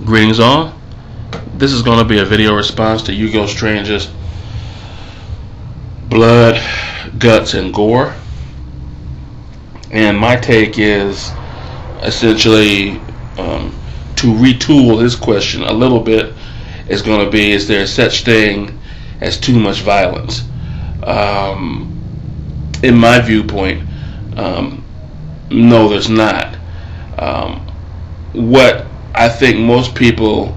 Greetings all. This is going to be a video response to Hugo Strange's Blood, Guts, and Gore. And my take is essentially to retool his question a little bit is going to be, is there such thing as too much violence? In my viewpoint, no, there's not. What I think most people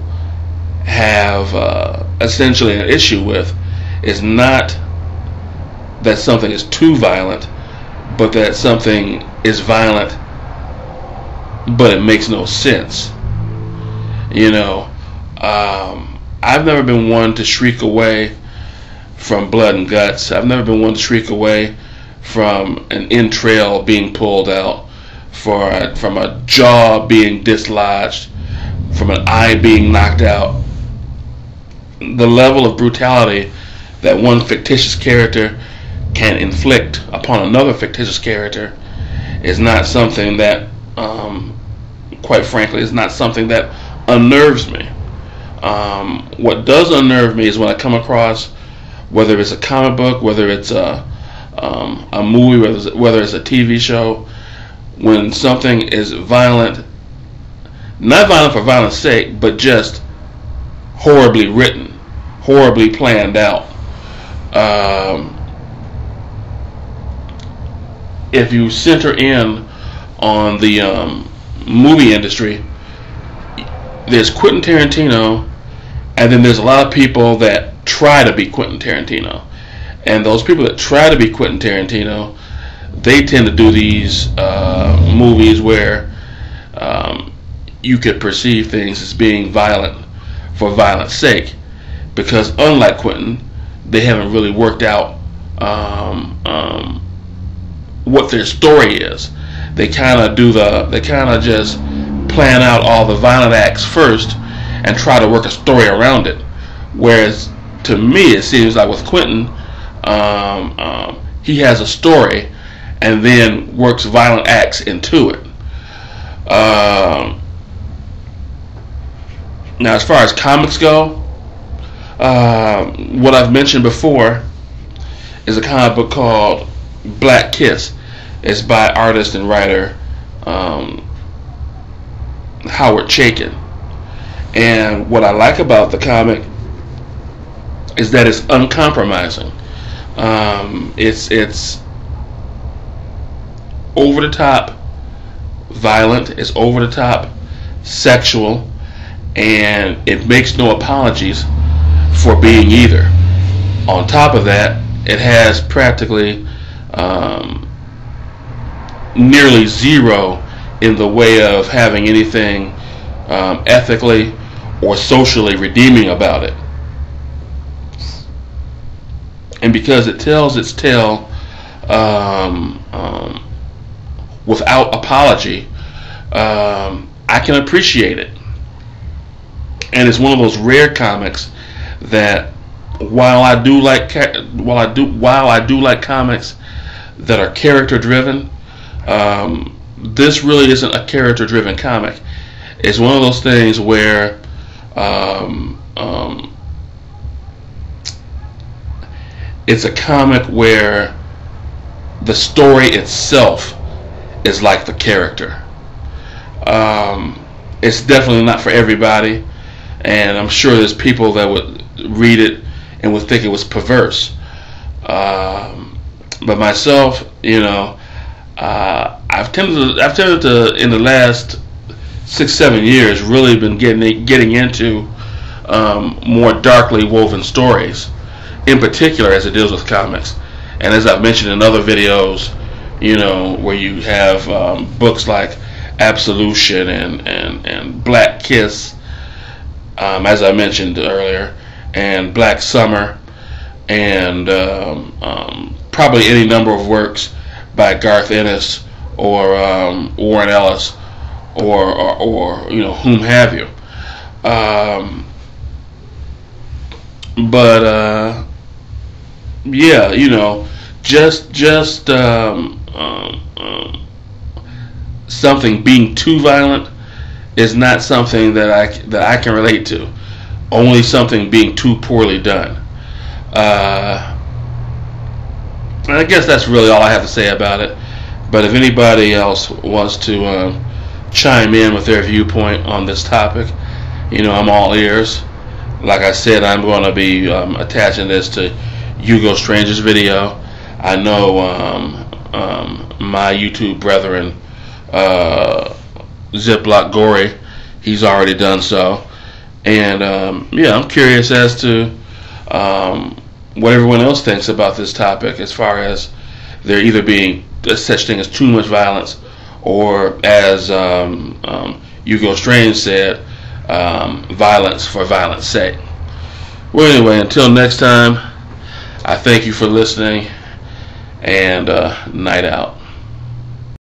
have essentially an issue with is not that something is too violent, but that something is violent but it makes no sense. I've never been one to shriek away from blood and guts. I've never been one to shriek away from an entrail being pulled out, from a jaw being dislodged, from an eye being knocked out. The level of brutality that one fictitious character can inflict upon another fictitious character is not something that, quite frankly, is not something that unnerves me. What does unnerve me is when I come across, whether it's a comic book, whether it's a movie, whether it's a TV show, when something is violent, not violent for violence sake, but just horribly written, horribly planned out. If you center in on the movie industry, there's Quentin Tarantino, and then there's a lot of people that try to be Quentin Tarantino. And those people that try to be Quentin Tarantino, they tend to do these movies where you could perceive things as being violent for violence sake, because unlike Quentin, they haven't really worked out what their story is. They kind of just plan out all the violent acts first and try to work a story around it. Whereas to me, it seems like with Quentin, he has a story and then works violent acts into it. Now, as far as comics go, what I've mentioned before is a comic book called Black Kiss. It's by artist and writer Howard Chaykin. And what I like about the comic is that it's uncompromising. It's over the top violent, it's over the top sexual, and it makes no apologies for being either. On top of that, it has practically nearly zero in the way of having anything ethically or socially redeeming about it. And because it tells its tale without apology, I can appreciate it. And it's one of those rare comics that, while I do like comics that are character driven, this really isn't a character driven comic. It's one of those things where it's a comic where the story itself is like the character. It's definitely not for everybody, and I'm sure there's people that would read it and would think it was perverse. But myself, I've tended to in the last 6-7 years really been getting into more darkly woven stories, in particular as it deals with comics. And as I've mentioned in other videos, where you have books like Absolution and Black Kiss, as I mentioned earlier, and Black Summer, and probably any number of works by Garth Ennis or Warren Ellis or whom have you. Just something being too violent is not something that I can relate to. Only something being too poorly done. And I guess that's really all I have to say about it. But if anybody else wants to chime in with their viewpoint on this topic, I'm all ears. Like I said, I'm going to be attaching this to Hugo Strange's video. I know my YouTube brethren, Ziploc Gore, he's already done so. And I'm curious as to what everyone else thinks about this topic, as far as there either being such thing as too much violence, or as Hugo Strange said, violence for violence sake. Well, anyway, until next time, I thank you for listening, and night out.